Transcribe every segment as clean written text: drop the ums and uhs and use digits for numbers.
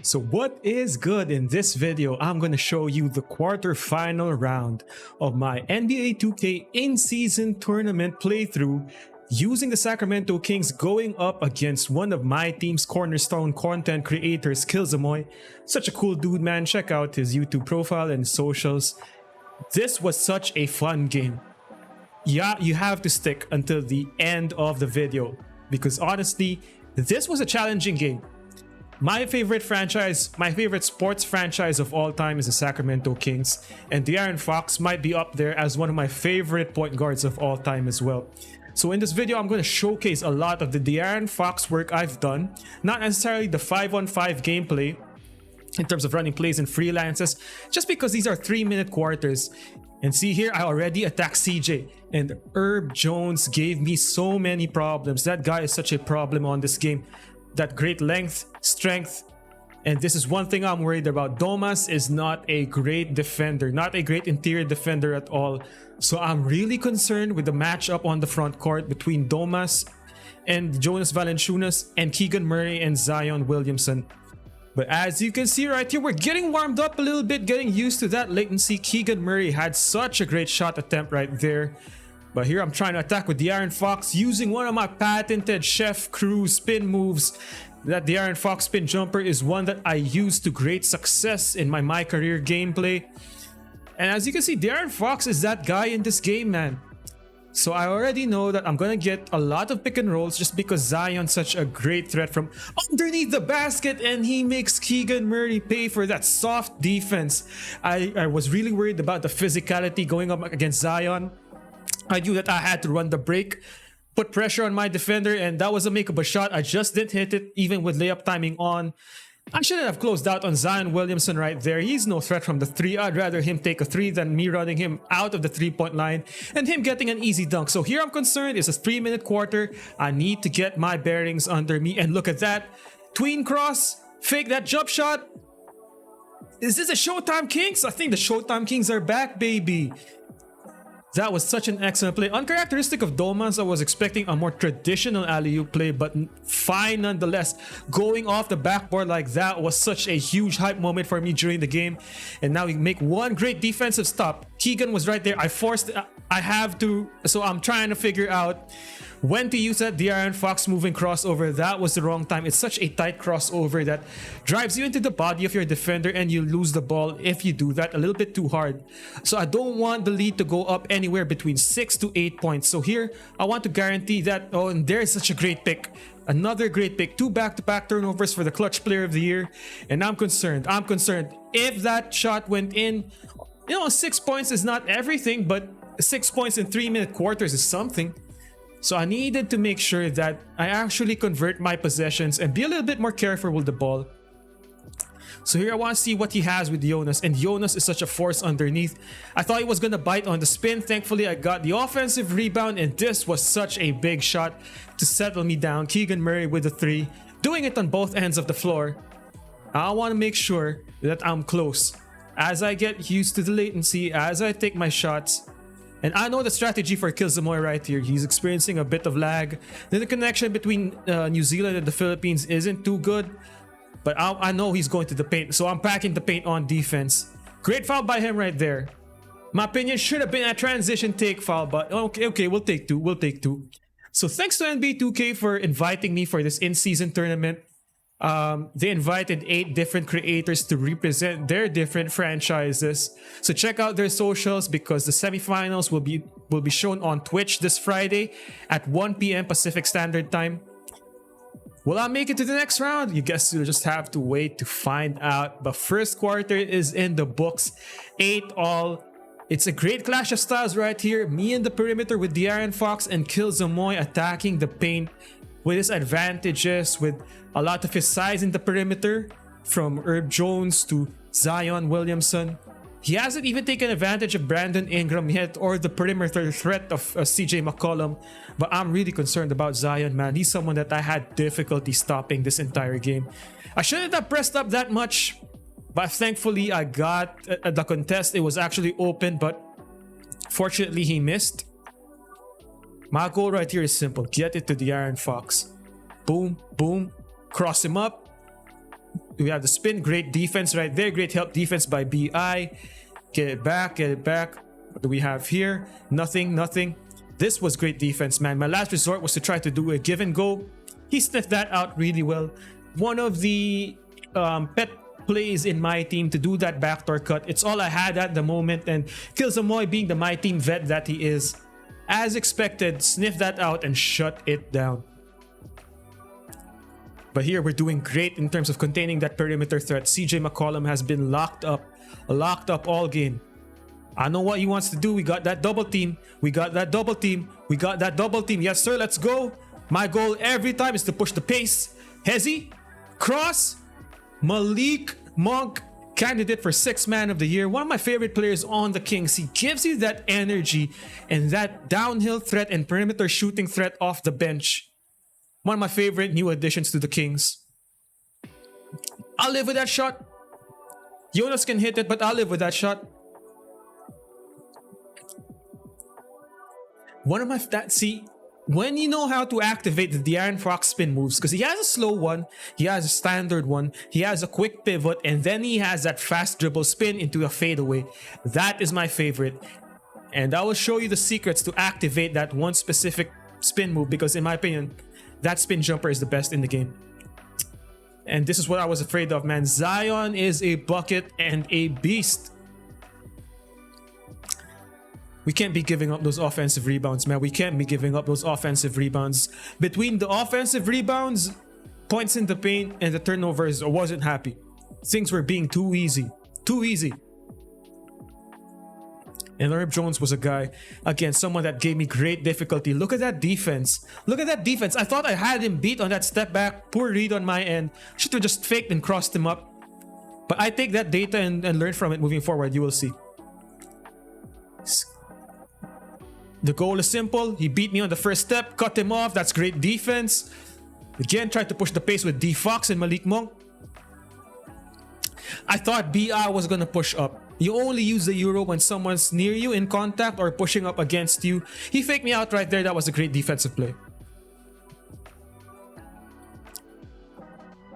So what is good? In this video, I'm going to show you the quarterfinal round of my NBA 2K in-season tournament playthrough using the Sacramento Kings going up against one of my team's cornerstone content creators, Killzamoi. Such a cool dude, man. Check out his YouTube profile and socials. This was such a fun game. Yeah, you have to stick until the end of the video because honestly, this was a challenging game. My favorite franchise, my favorite sports franchise of all time is the Sacramento Kings, and De'Aaron Fox might be up there as one of my favorite point guards of all time as well. So in this video, I'm going to showcase a lot of the De'Aaron Fox work I've done, not necessarily the 5-on-5 gameplay in terms of running plays and freelances, just because these are 3-minute quarters. And see here, I already attacked CJ, and Herb Jones gave me so many problems. That guy is such a problem on this game. That great length, strength, and this is one thing I'm worried about. Domas is not a great defender, not a great interior defender at all. So I'm really concerned with the matchup on the front court between Domas and Jonas Valanciunas and Keegan Murray and Zion Williamson. But as you can see right here, we're getting warmed up a little bit, getting used to that latency. Keegan Murray had such a great shot attempt right there. But here I'm trying to attack with De'Aaron Fox using one of my patented Chef Cruz spin moves. That De'Aaron Fox spin jumper is one that I use to great success in my career gameplay. And as you can see, De'Aaron Fox is that guy in this game, man. So I already know that I'm gonna get a lot of pick and rolls just because Zion's such a great threat from underneath the basket, and he makes Keegan Murray pay for that soft defense. I was really worried about the physicality going up against Zion. I knew that I had to run the break, put pressure on my defender, and that was a makeable shot. I just didn't hit it, even with layup timing on. I shouldn't have closed out on Zion Williamson right there. He's no threat from the three. I'd rather him take a three than me running him out of the three-point line and him getting an easy dunk. So here I'm concerned, it's a 3-minute quarter. I need to get my bearings under me, and look at that. Tween cross, fake that jump shot. Is this a Showtime Kings? I think the Showtime Kings are back, baby. That was such an excellent play. Uncharacteristic of Domas, I was expecting a more traditional alley-oop play, but fine nonetheless. Going off the backboard like that was such a huge hype moment for me during the game. And now we make one great defensive stop. Keegan was right there. I have to, so I'm trying to figure out when to use that De'Aaron Fox moving crossover. That was the wrong time. It's such a tight crossover that drives you into the body of your defender, and you lose the ball if you do that a little bit too hard. So I don't want the lead to go up anywhere between 6 to 8 points. So here, I want to guarantee that. Oh, and there's such a great pick. Another great pick. 2 back-to-back turnovers for the clutch player of the year. And I'm concerned. If that shot went in, 6 points is not everything, but 6 points in 3-minute quarters is something. So I needed to make sure that I actually convert my possessions and be a little bit more careful with the ball. So here I want to see what he has with Jonas, and Jonas is such a force underneath. I thought he was going to bite on the spin. Thankfully, I got the offensive rebound, and this was such a big shot to settle me down. Keegan Murray with the 3, doing it on both ends of the floor. I want to make sure that I'm close as I get used to the latency, as I take my shots. And I know the strategy for Killzamoi right here. He's experiencing a bit of lag. Then the connection between New Zealand and the Philippines isn't too good. But I know he's going to the paint. So I'm packing the paint on defense. Great foul by him right there. My opinion should have been a transition take foul. But okay, we'll take two. So thanks to NBA 2K for inviting me for this in-season tournament. They invited 8 different creators to represent their different franchises. So check out their socials because the semifinals will be shown on Twitch this Friday at 1 p.m. Pacific Standard Time. Will I make it to the next round? You guess you'll just have to wait to find out. But first quarter is in the books. 8-all. It's a great clash of styles right here. Me in the perimeter with De'Aaron Fox and Killzamoi attacking the paint with his advantages, with a lot of his size in the perimeter, from Herb Jones to Zion Williamson. He hasn't even taken advantage of Brandon Ingram yet, or the perimeter threat of CJ McCollum. But I'm really concerned about Zion, man. He's someone that I had difficulty stopping this entire game. I shouldn't have pressed up that much, but thankfully I got the contest. It was actually open, but fortunately he missed. My goal right here is simple. Get it to De'Aaron Fox. Boom, boom. Cross him up. We have the spin. Great defense right there. Great help defense by BI. Get it back. Get it back. What do we have here? Nothing. Nothing. This was great defense, man. My last resort was to try to do a give and go. He sniffed that out really well. One of the pet plays in my team to do that backdoor cut. It's all I had at the moment, and Killzamoi, being the my team vet that he is, as expected, sniffed that out and shut it down. But here we're doing great in terms of containing that perimeter threat. CJ McCollum has been locked up all game. I know what he wants to do. We got that double team. We got that double team. We got that double team. Yes, sir. Let's go. My goal every time is to push the pace. Hezi, Cross, Malik Monk, candidate for 6th man of the year. One of my favorite players on the Kings. He gives you that energy and that downhill threat and perimeter shooting threat off the bench. One of my favorite new additions to the Kings. I'll live with that shot. Jonas can hit it, but I'll live with that shot. One of my when you know how to activate the De'Aaron Fox spin moves, because he has a slow one, he has a standard one, he has a quick pivot, and then he has that fast dribble spin into a fadeaway. That is my favorite. And I will show you the secrets to activate that one specific spin move, because in my opinion, that spin jumper is the best in the game. And this is what I was afraid of, man. Zion is a bucket and a beast. We can't be giving up those offensive rebounds, man. We can't be giving up those offensive rebounds. Between the offensive rebounds, points in the paint, and the turnovers, I wasn't happy. Things were being too easy. Too easy. And Herb Jones was a guy, again, someone that gave me great difficulty. Look at that defense. Look at that defense. I thought I had him beat on that step back. Poor read on my end. Should have just faked and crossed him up. But I take that data and learn from it moving forward. You will see. The goal is simple. He beat me on the first step, cut him off. That's great defense. Again, tried to push the pace with D Fox and Malik Monk. I thought BI was gonna push up. You only use the Euro when someone's near you in contact or pushing up against you. He faked me out right there. That was a great defensive play.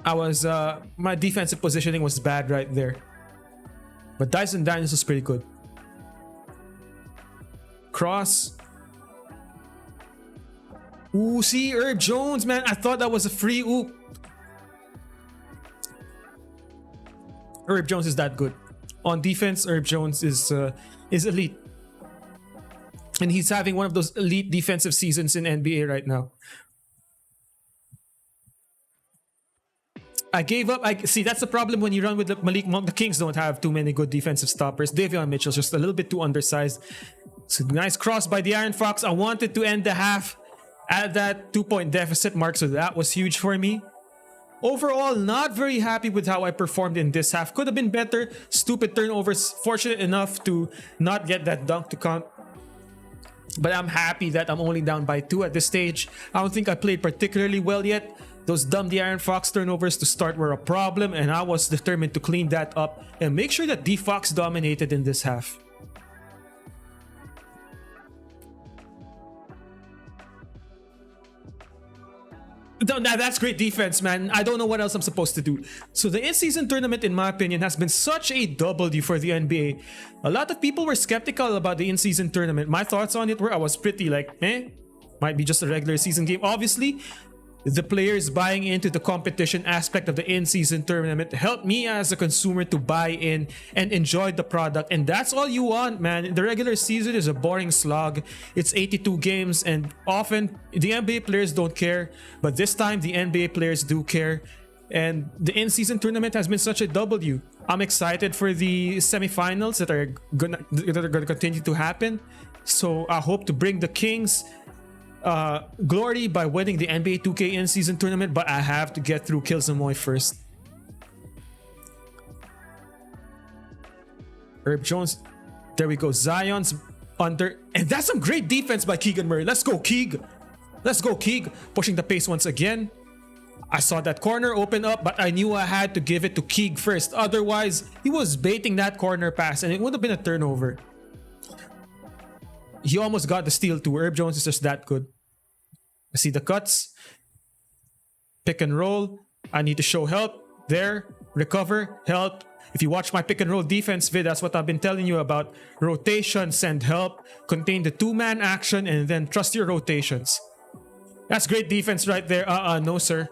My defensive positioning was bad right there. But Dyson Daniels was pretty good. Cross. Ooh, see, Herb Jones, man. I thought that was a free oop. Herb Jones is that good. On defense, Herb Jones is elite. And he's having one of those elite defensive seasons in NBA right now. I gave up. See, that's the problem when you run with Malik Monk. The Kings don't have too many good defensive stoppers. Davion Mitchell's just a little bit too undersized. So nice cross by De'Aaron Fox. I wanted to end the half at that 2-point deficit mark, so that was huge for me. Overall, not very happy with how I performed in this half. Could have been better. Stupid turnovers. Fortunate enough to not get that dunk to count. But I'm happy that I'm only down by 2 at this stage. I don't think I played particularly well yet. Those dumb De'Aaron Fox turnovers to start were a problem, and I was determined to clean that up and make sure that D Fox dominated in this half. That's great defense, man. I don't know what else I'm supposed to do. So the in-season tournament, in my opinion, has been such a W for the NBA. A lot of people were skeptical about the in-season tournament. My thoughts on it were I was pretty like, might be just a regular season game. Obviously, the players buying into the competition aspect of the in-season tournament helped me as a consumer to buy in and enjoy the product. And that's all you want, man. The regular season is a boring slog. It's 82 games, and often the NBA players don't care. But this time, the NBA players do care. And the in-season tournament has been such a W. I'm excited for the semifinals that are gonna continue to happen. So I hope to bring the Kings glory by winning the NBA 2K in-season tournament, but I have to get through Killzamoi first. Herb Jones, there we go. Zion's under, and that's some great defense by Keegan Murray. Let's go, Keeg. Let's go, Keeg. Pushing the pace once again. I saw that corner open up, but I knew I had to give it to Keeg first. Otherwise, he was baiting that corner pass, and it would have been a turnover. He almost got the steal too. Herb Jones is just that good. I see the cuts. Pick and roll. I need to show help. There. recover, help. If you watch my pick and roll defense vid, that's what I've been telling you about. Rotation, send help, contain the two-man action, and then trust your rotations. That's great defense right there. No sir.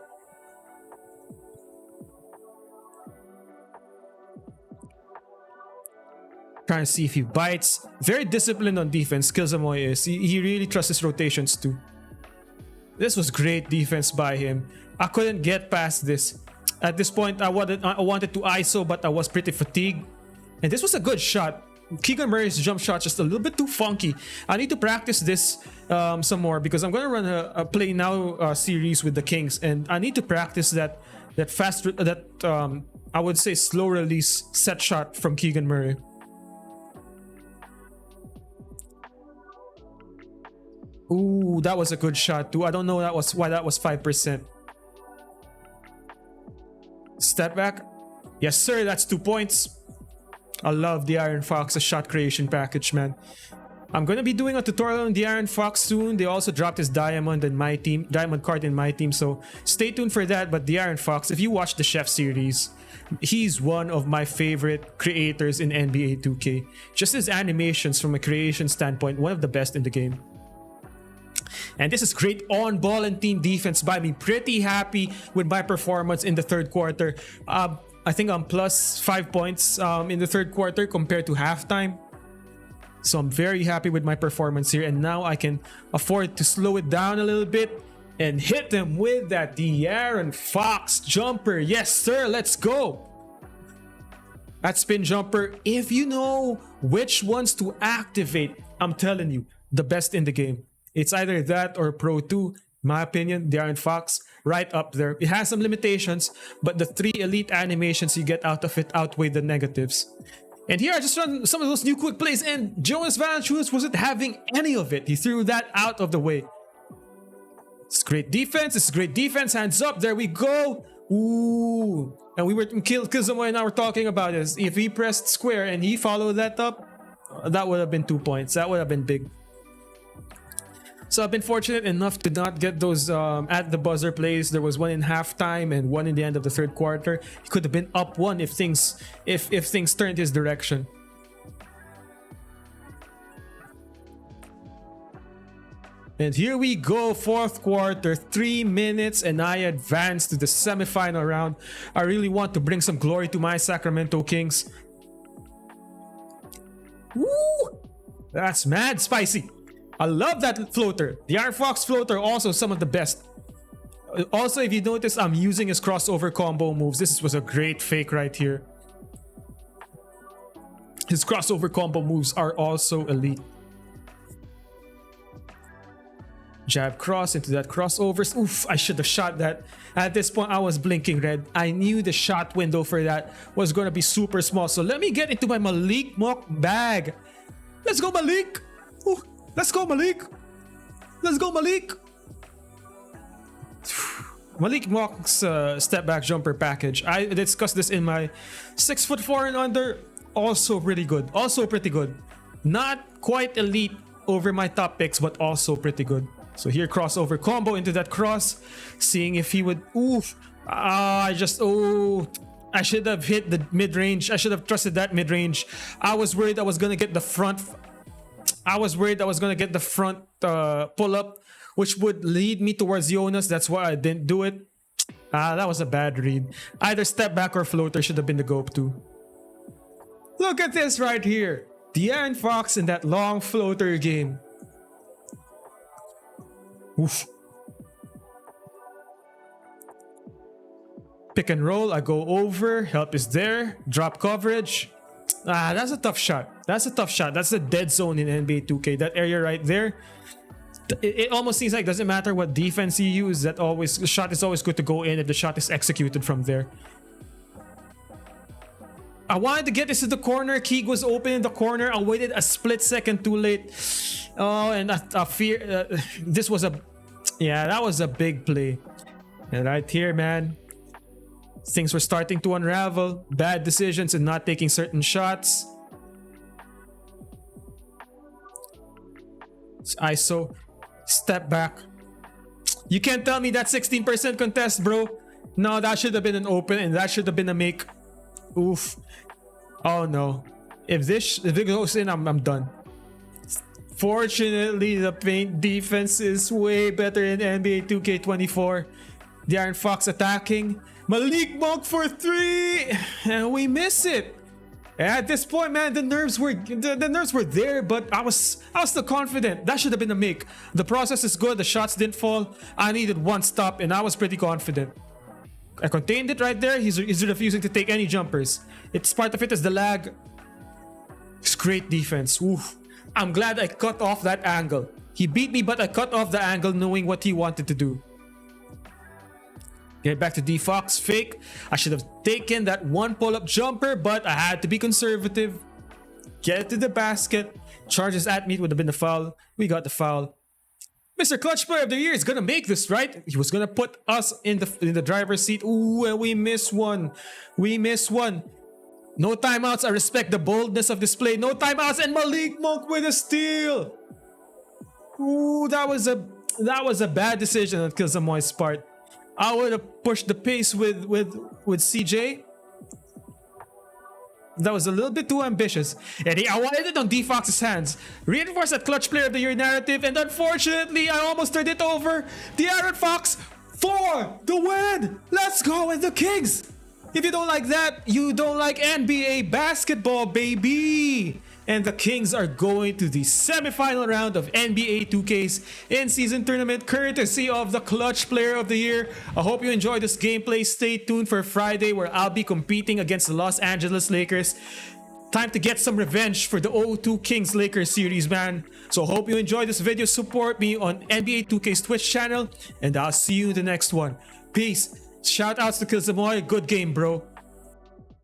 Trying to see if he bites. Very disciplined on defense, Killzamoi is. He really trusts his rotations too. This was great defense by him. I couldn't get past this. At this point, I wanted to ISO, but I was pretty fatigued. And this was a good shot. Keegan Murray's jump shot just a little bit too funky. I need to practice this some more because I'm gonna run a play now series with the Kings, and I need to practice that I would say slow release set shot from Keegan Murray. Ooh, that was a good shot too. I don't know why that was 5%. Step back. Yes, sir. That's 2 points. I love the Iron Fox, a shot creation package, man. I'm gonna be doing a tutorial on the Iron Fox soon. They also dropped his diamond card in my team, so stay tuned for that. But the Iron Fox, if you watch the Chef series, he's one of my favorite creators in NBA 2K. Just his animations from a creation standpoint, one of the best in the game. And this is great on-ball and team defense by me. Pretty happy with my performance in the third quarter. I think I'm plus 5 points in the third quarter compared to halftime. So I'm very happy with my performance here. And now I can afford to slow it down a little bit and hit them with that De'Aaron Fox jumper. Yes, sir. Let's go. That spin jumper. If you know which ones to activate, I'm telling you, the best in the game. It's either that or Pro 2. My opinion, the Iron Fox, right up there. It has some limitations, but the 3 elite animations you get out of it outweigh the negatives. And here I just run some of those new quick plays, and Jonas Valanciunas wasn't having any of it. He threw that out of the way. It's great defense. It's great defense. Hands up. There we go. Ooh. And we were Killzamoi and I were talking about this. If he pressed square and he followed that up, that would have been 2 points. That would have been big. So I've been fortunate enough to not get those at the buzzer plays. There was one in halftime and one in the end of the third quarter. He could have been up one if things turned his direction. And here we go, fourth quarter, 3 minutes, and I advance to the semifinal round. I really want to bring some glory to my Sacramento Kings. Woo! That's mad spicy. I love that floater. The Iron Fox floater, also some of the best. Also, if you notice, I'm using his crossover combo moves. This was a great fake right here. His crossover combo moves are also elite. Jab cross into that crossovers. Oof, I should have shot that. At this point, I was blinking red. I knew the shot window for that was going to be super small. So let me get into my Malik Monk bag. Let's go, Malik. Ooh. Let's go, Malik. Let's go, Malik. Malik Monk's step back jumper package. I discussed this in my 6'4" and under. Also pretty good. Also pretty good. Not quite elite over my top picks, but also pretty good. So here, crossover combo into that cross. Seeing if he would. Oof. I should have hit the mid-range. I should have trusted that mid-range. I was worried I was going to get the front. Pull up, which would lead me towards Jonas. That's why I didn't do it. That was a bad read. Either step back or floater should have been the go-to. Look at this right here. The Iron Fox in that long floater game. Oof. Pick and roll. I go over. Help is there. Drop coverage. That's a tough shot. That's a tough shot. That's the dead zone in NBA 2K. That area right there. It almost seems like doesn't matter what defense you use. The shot is always good to go in if the shot is executed from there. I wanted to get this to the corner. Keeg was open in the corner. I waited a split second too late. Oh, and I fear this was that was a big play. And right here, man. Things were starting to unravel. Bad decisions and not taking certain shots. ISO. Step back. You can't tell me that 16% contest, bro. No, that should have been an open, and that should have been a make. Oof. Oh no. If it goes in, I'm done. Fortunately, the paint defense is way better in NBA 2K24. De'Aaron Fox attacking. Malik Monk for 3, and we miss it. At this point, man, the nerves were there, but I was still confident. That should have been a make. The process is good. The shots didn't fall. I needed one stop, and I was pretty confident. I contained it right there. He's refusing to take any jumpers. It's part of it is the lag. It's great defense. Oof. I'm glad I cut off that angle. He beat me, but I cut off the angle knowing what he wanted to do. Get back to D Fox, fake. I should have taken that one pull-up jumper, but I had to be conservative. Get to the basket. Charges at me, it would have been the foul. We got the foul. Mr. Clutch Player of the Year is gonna make this, right? He was gonna put us in the driver's seat. Ooh, and we miss one. We miss one. No timeouts. I respect the boldness of display. No timeouts, and Malik Monk with a steal. Ooh, that was a bad decision on Killzamoi's part. I would have pushed the pace with CJ. That was a little bit too ambitious. And I wanted it on D Fox's hands. Reinforce that Clutch Player of the Year narrative, and unfortunately, I almost turned it over. De'Aaron Fox for the win. Let's go with the Kings. If you don't like that, you don't like NBA basketball, baby. And the Kings are going to the semifinal round of NBA 2K's in-season tournament, courtesy of the Clutch Player of the Year. I hope you enjoyed this gameplay. Stay tuned for Friday, where I'll be competing against the Los Angeles Lakers. Time to get some revenge for the 0-2 Kings Lakers series, man. So hope you enjoyed this video. Support me on NBA 2K's Twitch channel, and I'll see you in the next one. Peace. Shout outs to Killzamoi. Good game, bro.